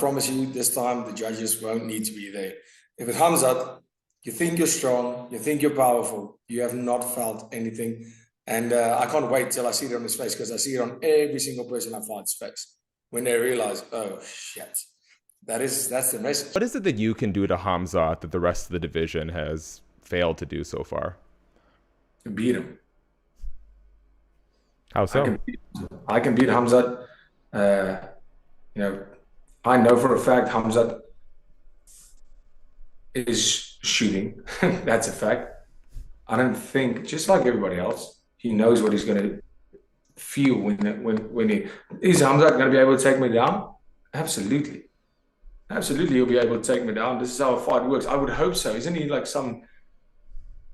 promise you this time the judges won't need to be there. If it's Khamzat, you think you're strong, you think you're powerful, you have not felt anything. And I can't wait till I see it on his face, because I see it on every single person I fight's face when they realize, oh, shit. That's the message. What is it that you can do to Khamzat that the rest of the division has failed to do so far? Beat him. How so? I can beat Khamzat. I know for a fact Khamzat is shooting. That's a fact. I don't think, just like everybody else, he knows what he's going to feel when he is Khamzat going to be able to take me down? Absolutely. Absolutely, he'll be able to take me down. This is how a fight works. I would hope so. Isn't he like some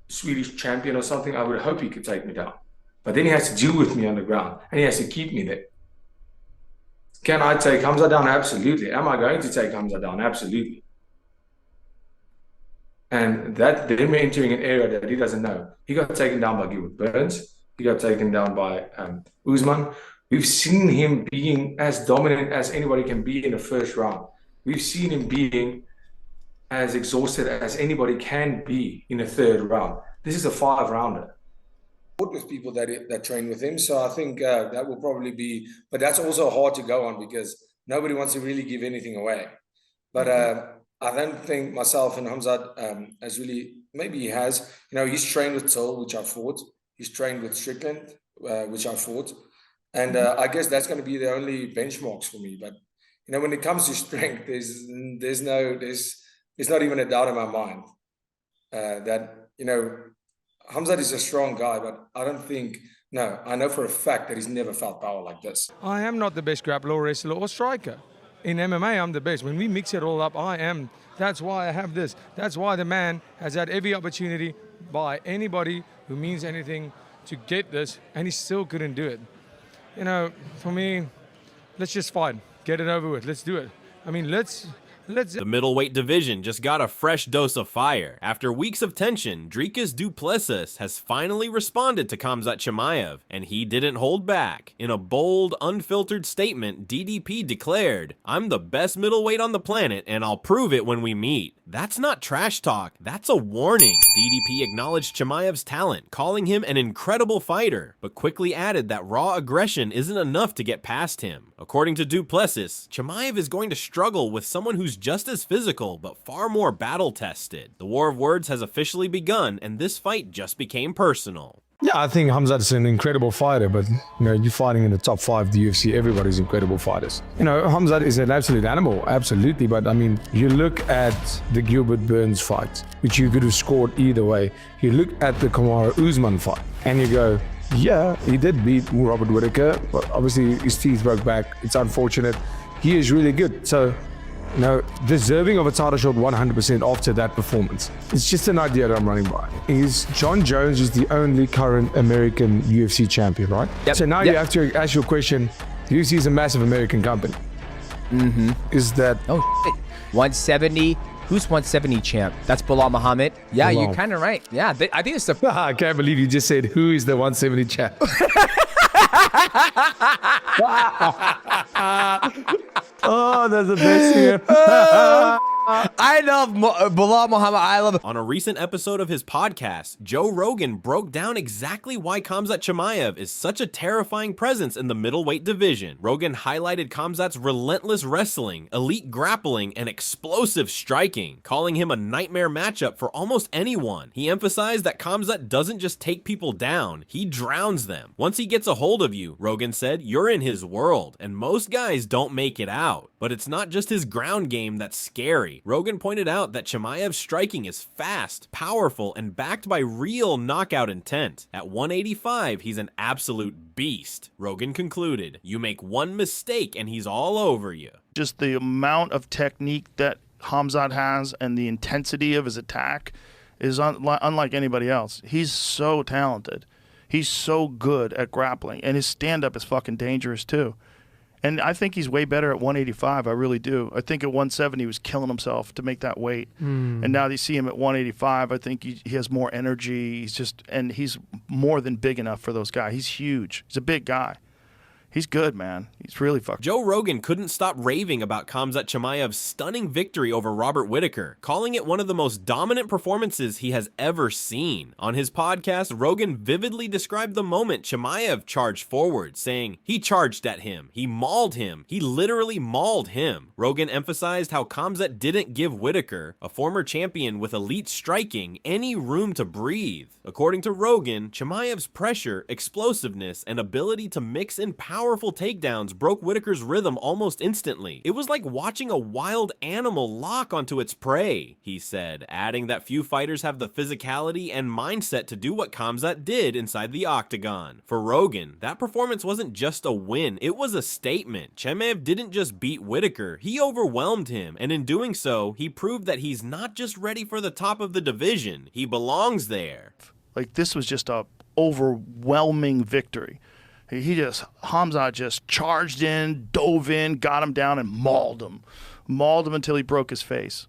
Swedish champion or something? I would hope he could take me down. But then he has to deal with me on the ground, and he has to keep me there. Can I take Khamzat down? Absolutely. Am I going to take Khamzat down? Absolutely. And that then we're entering an area that he doesn't know. He got taken down by Gilbert Burns. He got taken down by Usman. We've seen him being as dominant as anybody can be in the first round. We've seen him being as exhausted as anybody can be in the third round. This is a 5-rounder. With people that train with him, so I think that will probably be, but that's also hard to go on because nobody wants to really give anything away. But I don't think myself and Khamzat has really, maybe he has, he's trained with Till, which I fought. He's trained with Strickland, which I fought. And I guess that's going to be the only benchmarks for me. But, when it comes to strength, there's not even a doubt in my mind that, Khamzat is a strong guy, but I know for a fact that he's never felt power like this. I am not the best grappler, wrestler, or striker. In MMA, I'm the best. When we mix it all up, I am. That's why I have this. That's why the man has had every opportunity by anybody who means anything to get this, and he still couldn't do it. For me, let's just fight. Get it over with. Let's do it. I mean, let's. The middleweight division just got a fresh dose of fire. After weeks of tension, Dricus Du Plessis has finally responded to Khamzat Chimaev, and he didn't hold back. In a bold, unfiltered statement, DDP declared, "I'm the best middleweight on the planet, and I'll prove it when we meet." That's not trash talk, that's a warning. DDP acknowledged Chimaev's talent, calling him an incredible fighter, but quickly added that raw aggression isn't enough to get past him. According to Du Plessis, Chimaev is going to struggle with someone who's just as physical, but far more battle-tested. The war of words has officially begun, and this fight just became personal. Yeah, I think Khamzat is an incredible fighter, but you're fighting in the top 5 of the UFC. Everybody's incredible fighters. Khamzat is an absolute animal, absolutely. But I mean, you look at the Gilbert Burns fight, which you could have scored either way. You look at the Kamaru Usman fight, and you go, yeah, he did beat Robert Whittaker, but obviously his teeth broke back. It's unfortunate. He is really good. So, deserving of a title shot 100% after that performance. It's just an idea that I'm running by. John Jones is the only current American UFC champion, right? Yep. So now you have to ask your question. UFC is a massive American company. Mm-hmm. Is that... Oh, shit. 170. Who's 170 champ? That's Bilal Muhammad. Yeah, Bilal. You're kind of right. Yeah, I think it's the... I can't believe you just said, who is the 170 champ? Oh, that's the best here. I love Bilal Muhammad. I love it. On a recent episode of his podcast, Joe Rogan broke down exactly why Khamzat Chimaev is such a terrifying presence in the middleweight division. Rogan highlighted Khamzat's relentless wrestling, elite grappling, and explosive striking, calling him a nightmare matchup for almost anyone. He emphasized that Khamzat doesn't just take people down, he drowns them. Once he gets a hold of you, Rogan said, you're in his world, and most guys don't make it out. But it's not just his ground game that's scary. Rogan pointed out that Chimaev's striking is fast, powerful, and backed by real knockout intent. At 185, he's an absolute beast. Rogan concluded, you make one mistake and he's all over you. Just the amount of technique that Khamzat has and the intensity of his attack is unlike anybody else. He's so talented. He's so good at grappling, and his stand-up is fucking dangerous too. And I think he's way better at 185. I really do. I think at 170 he was killing himself to make that weight. And now you see him at 185. I think he has more energy. He's more than big enough for those guys. He's huge. He's a big guy. He's good, man. He's really fucking. Joe Rogan couldn't stop raving about Khamzat Chimaev's stunning victory over Robert Whittaker, calling it one of the most dominant performances he has ever seen. On his podcast, Rogan vividly described the moment Chimaev charged forward, saying, "He charged at him. He mauled him. He literally mauled him." Rogan emphasized how Khamzat didn't give Whittaker, a former champion with elite striking, any room to breathe. According to Rogan, Chimaev's pressure, explosiveness, and ability to mix in powerful takedowns broke Whittaker's rhythm almost instantly. It was like watching a wild animal lock onto its prey, he said, adding that few fighters have the physicality and mindset to do what Khamzat did inside the octagon. For Rogan, that performance wasn't just a win, it was a statement. Chimaev didn't just beat Whittaker, he overwhelmed him, and in doing so, he proved that he's not just ready for the top of the division, he belongs there. Like, this was just a overwhelming victory. Khamzat just charged in, dove in, got him down, and mauled him. Mauled him until he broke his face.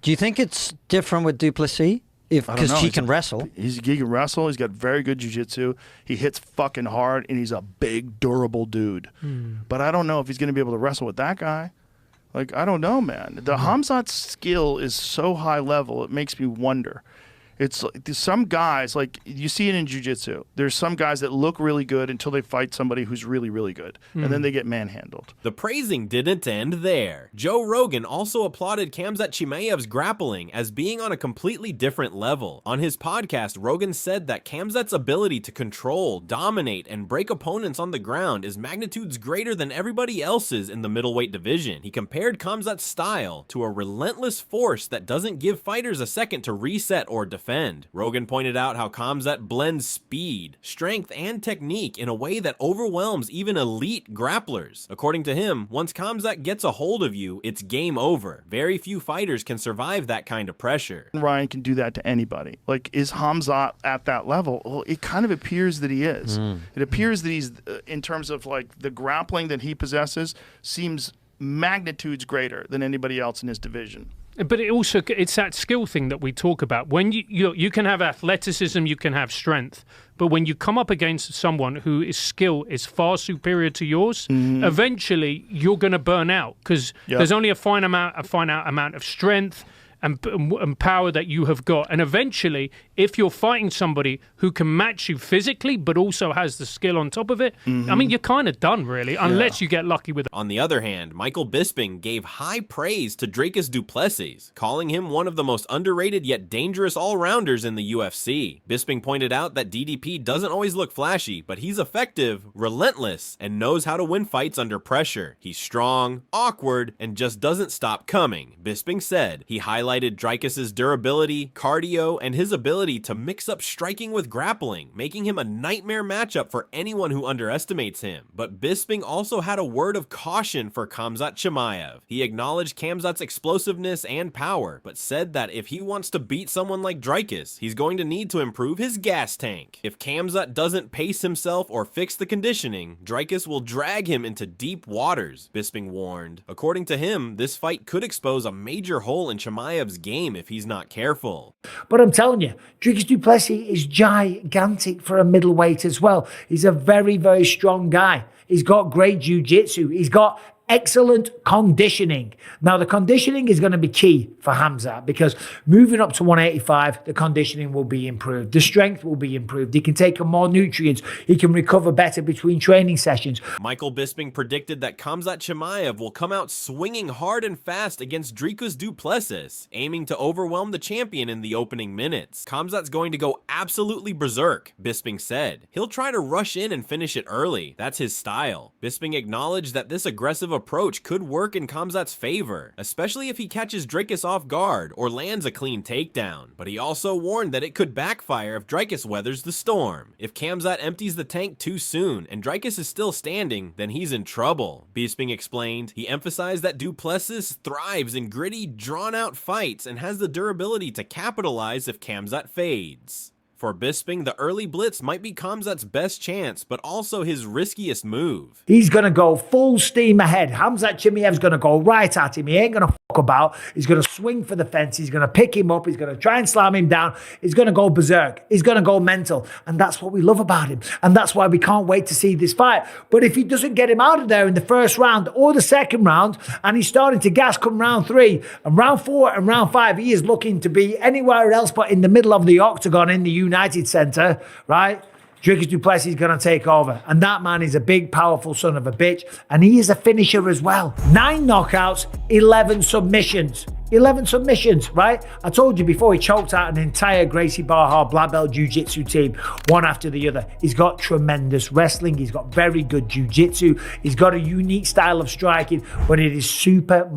Do you think it's different with Du Plessis? Because he can wrestle. He can wrestle. He's got very good jiu-jitsu. He hits fucking hard, and he's a big, durable dude. But I don't know if he's going to be able to wrestle with that guy. Like, I don't know, man. The Khamzat's skill is so high level, it makes me wonder. It's like, there's some guys, like you see it in jiu-jitsu. There's some guys that look really good until they fight somebody who's really, really good. And then they get manhandled. The praising didn't end there. Joe Rogan also applauded Khamzat Chimaev's grappling as being on a completely different level. On his podcast, Rogan said that Khamzat's ability to control, dominate, and break opponents on the ground is magnitudes greater than everybody else's in the middleweight division. He compared Khamzat's style to a relentless force that doesn't give fighters a second to reset or defend. Rogan pointed out how Khamzat blends speed, strength, and technique in a way that overwhelms even elite grapplers. According to him, once Khamzat gets a hold of you, it's game over. Very few fighters can survive that kind of pressure. Ryan can do that to anybody. Like, is Khamzat at that level? Well, it kind of appears that he is. It appears that he's, in terms of like the grappling that he possesses, seems magnitudes greater than anybody else in his division. But it's that skill thing that we talk about. When you can have athleticism, you can have strength, but when you come up against someone whose skill is far superior to yours, eventually you're going to burn out because there's only a finite amount of strength and power that you have got. And eventually, if you're fighting somebody who can match you physically, but also has the skill on top of it, I mean, you're kind of done, really, unless you get lucky with it. On the other hand, Michael Bisping gave high praise to Dricus Du Plessis, calling him one of the most underrated yet dangerous all-rounders in the UFC. Bisping pointed out that DDP doesn't always look flashy, but he's effective, relentless, and knows how to win fights under pressure. He's strong, awkward, and just doesn't stop coming, Bisping said. He highlighted Dricus's durability, cardio, and his ability to mix up striking with grappling, making him a nightmare matchup for anyone who underestimates him. But Bisping also had a word of caution for Khamzat Chimaev. He acknowledged Khamzat's explosiveness and power, but said that if he wants to beat someone like Dricus, he's going to need to improve his gas tank. If Khamzat doesn't pace himself or fix the conditioning, Dricus will drag him into deep waters, Bisping warned. According to him, this fight could expose a major hole in Chimaev's game if he's not careful. But I'm telling you, Dricus Du Plessis is gigantic for a middleweight as well. He's a very, very strong guy. He's got great jiu-jitsu. He's got excellent conditioning. Now, the conditioning is going to be key for Khamzat because moving up to 185, the conditioning will be improved. The strength will be improved. He can take on more nutrients. He can recover better between training sessions. Michael Bisping predicted that Khamzat Chimaev will come out swinging hard and fast against Dricus Du Plessis, aiming to overwhelm the champion in the opening minutes. Khamzat's going to go absolutely berserk, Bisping said. He'll try to rush in and finish it early. That's his style. Bisping acknowledged that this aggressive approach could work in Khamzat's favor, especially if he catches Dricus off guard or lands a clean takedown. But he also warned that it could backfire if Dricus weathers the storm. If Khamzat empties the tank too soon and Dricus is still standing, then he's in trouble, Bisping explained. He emphasized that Du Plessis thrives in gritty, drawn-out fights and has the durability to capitalize if Khamzat fades. For Bisping, the early blitz might be Khamzat's best chance, but also his riskiest move. He's going to go full steam ahead. Khamzat Chimaev's going to go right at him. He ain't going to about. He's going to swing for the fence. He's going to pick him up. He's going to try and slam him down. He's going to go berserk. He's going to go mental. And that's what we love about him. And that's why we can't wait to see this fight. But if he doesn't get him out of there in the first round or the second round, and he's starting to gas come round 3 and round 4 and round 5, he is looking to be anywhere else but in the middle of the octagon in the United Center, right? Dricus Du Plessis is going to take over. And that man is a big, powerful son of a bitch. And he is a finisher as well. 9 knockouts, 11 submissions. 11 submissions, right? I told you before, he choked out an entire Gracie Barra black belt jiu-jitsu team, one after the other. He's got tremendous wrestling. He's got very good jiu-jitsu. He's got a unique style of striking, but it is super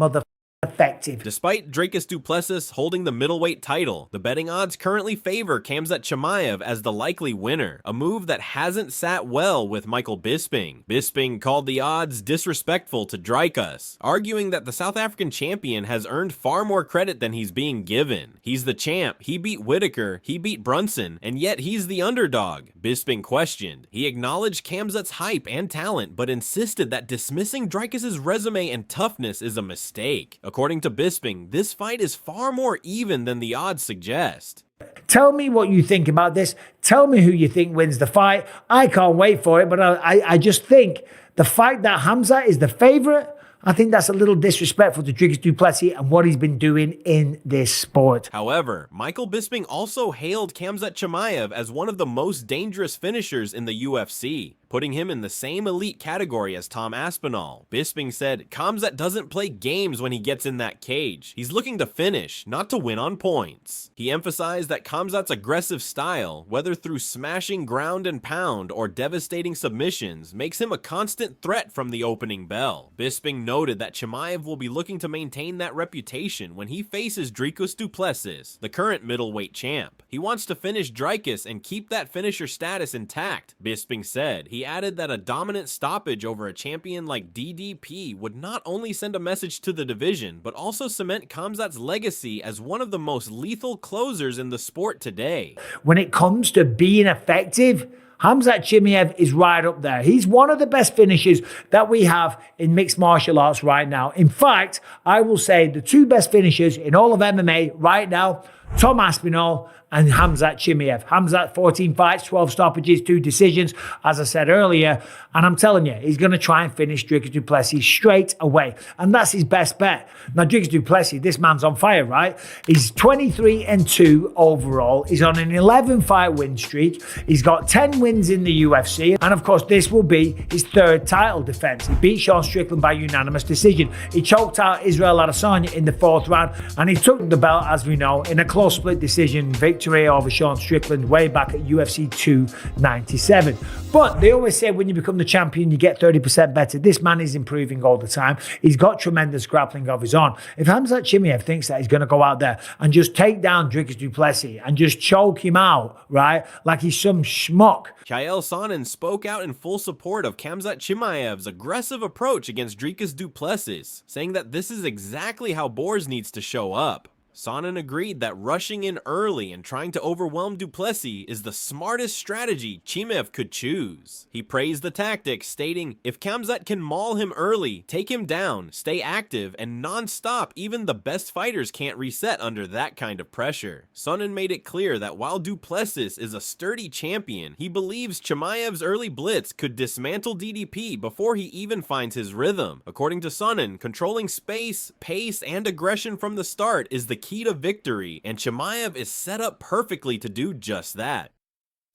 effective. Despite Dricus Du Plessis holding the middleweight title, the betting odds currently favor Khamzat Chimaev as the likely winner, a move that hasn't sat well with Michael Bisping. Bisping called the odds disrespectful to Dricus, arguing that the South African champion has earned far more credit than he's being given. He's the champ, he beat Whitaker, he beat Brunson, and yet he's the underdog. Bisping questioned. He acknowledged Khamzat's hype and talent, but insisted that dismissing Dricus' resume and toughness is a mistake. According to Bisping, this fight is far more even than the odds suggest. Tell me what you think about this. Tell me who you think wins the fight. I can't wait for it, but I just think the fact that Khamzat is the favorite, I think that's a little disrespectful to Dricus Du Plessis and what he's been doing in this sport. However, Michael Bisping also hailed Khamzat Chimaev as one of the most dangerous finishers in the UFC, putting him in the same elite category as Tom Aspinall. Bisping said, Khamzat doesn't play games when he gets in that cage. He's looking to finish, not to win on points. He emphasized that Khamzat's aggressive style, whether through smashing ground and pound or devastating submissions, makes him a constant threat from the opening bell. Bisping noted that Chimaev will be looking to maintain that reputation when he faces Dricus Du Plessis, the current middleweight champ. He wants to finish Dricus and keep that finisher status intact, Bisping said. He added that a dominant stoppage over a champion like DDP would not only send a message to the division, but also cement Khamzat's legacy as one of the most lethal closers in the sport today. When it comes to being effective, Khamzat Chimaev is right up there. He's one of the best finishers that we have in mixed martial arts right now. In fact, I will say the 2 best finishers in all of MMA right now, Tom Aspinall and Khamzat Chimaev. Khamzat, 14 fights, 12 stoppages, 2 decisions, as I said earlier. And I'm telling you, he's going to try and finish Dricus Du Plessis straight away. And that's his best bet. Now, Dricus Du Plessis, this man's on fire, right? He's 23-2 overall. He's on an 11-fight win streak. He's got 10 wins in the UFC. And of course, this will be his 3rd title defense. He beat Sean Strickland by unanimous decision. He choked out Israel Adesanya in the 4th round. And he took the belt, as we know, in a close split decision victory over Sean Strickland way back at UFC 297. But they always say when you become the champion, you get 30% better. This man is improving all the time. He's got tremendous grappling of his own. If Khamzat Chimaev thinks that he's going to go out there and just take down Dricus Du Plessis and just choke him out, right, like he's some schmuck. Chael Sonnen spoke out in full support of Khamzat Chimaev's aggressive approach against Dricus Du Plessis, saying that this is exactly how Boers needs to show up. Sonnen agreed that rushing in early and trying to overwhelm Du Plessis is the smartest strategy Chimaev could choose. He praised the tactic, stating, if Khamzat can maul him early, take him down, stay active, and non-stop, even the best fighters can't reset under that kind of pressure. Sonnen made it clear that while Du Plessis is a sturdy champion, he believes Chimaev's early blitz could dismantle DDP before he even finds his rhythm. According to Sonnen, controlling space, pace, and aggression from the start is the key to victory, and Chimaev is set up perfectly to do just that.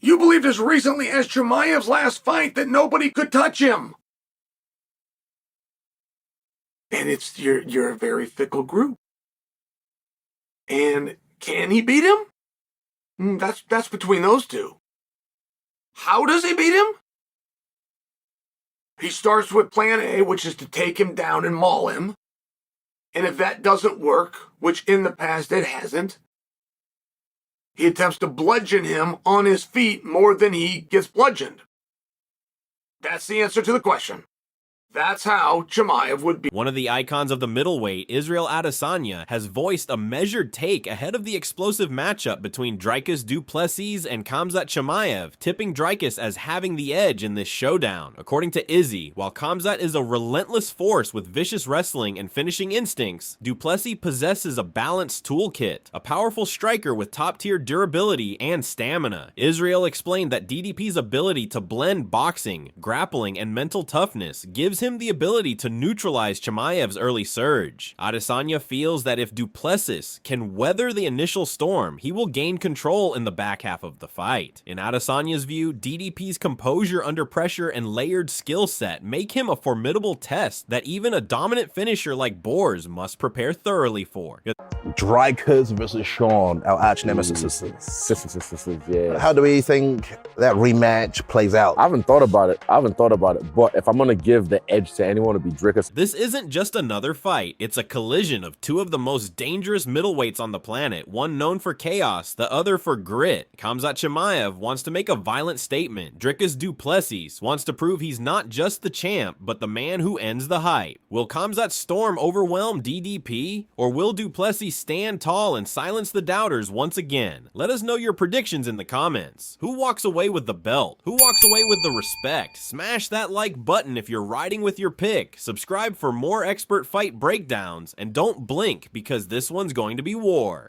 You believed as recently as Chimaev's last fight that nobody could touch him. And you're a very fickle group. And can he beat him? That's between those two. How does he beat him? He starts with plan A, which is to take him down and maul him. And if that doesn't work, which in the past it hasn't, he attempts to bludgeon him on his feet more than he gets bludgeoned. That's the answer to the question. That's how Chimaev would be. One of the icons of the middleweight, Israel Adesanya, has voiced a measured take ahead of the explosive matchup between Dricus Du Plessis and Khamzat Chimaev, tipping Dricus as having the edge in this showdown. According to Izzy, while Khamzat is a relentless force with vicious wrestling and finishing instincts, Du Plessis possesses a balanced toolkit, a powerful striker with top-tier durability and stamina. Israel explained that DDP's ability to blend boxing, grappling, and mental toughness gives him the ability to neutralize Chimaev's early surge. Adesanya feels that if Du Plessis can weather the initial storm, he will gain control in the back half of the fight. In Adesanya's view, DDP's composure under pressure and layered skill set make him a formidable test that even a dominant finisher like Boers must prepare thoroughly for. Dricus versus Sean, our arch nemesis. Yeah. How do we think that rematch plays out? I haven't thought about it. But if I'm going to give the edge to anyone, to be Dricus. This isn't just another fight. It's a collision of two of the most dangerous middleweights on the planet, one known for chaos, the other for grit. Khamzat Chimaev wants to make a violent statement. Dricus Du Plessis wants to prove he's not just the champ, but the man who ends the hype. Will Khamzat's storm overwhelm DDP? Or will Du Plessis stand tall and silence the doubters once again? Let us know your predictions in the comments. Who walks away with the belt? Who walks away with the respect? Smash that like button if you're riding with your pick. Subscribe for more expert fight breakdowns, and don't blink because this one's going to be war.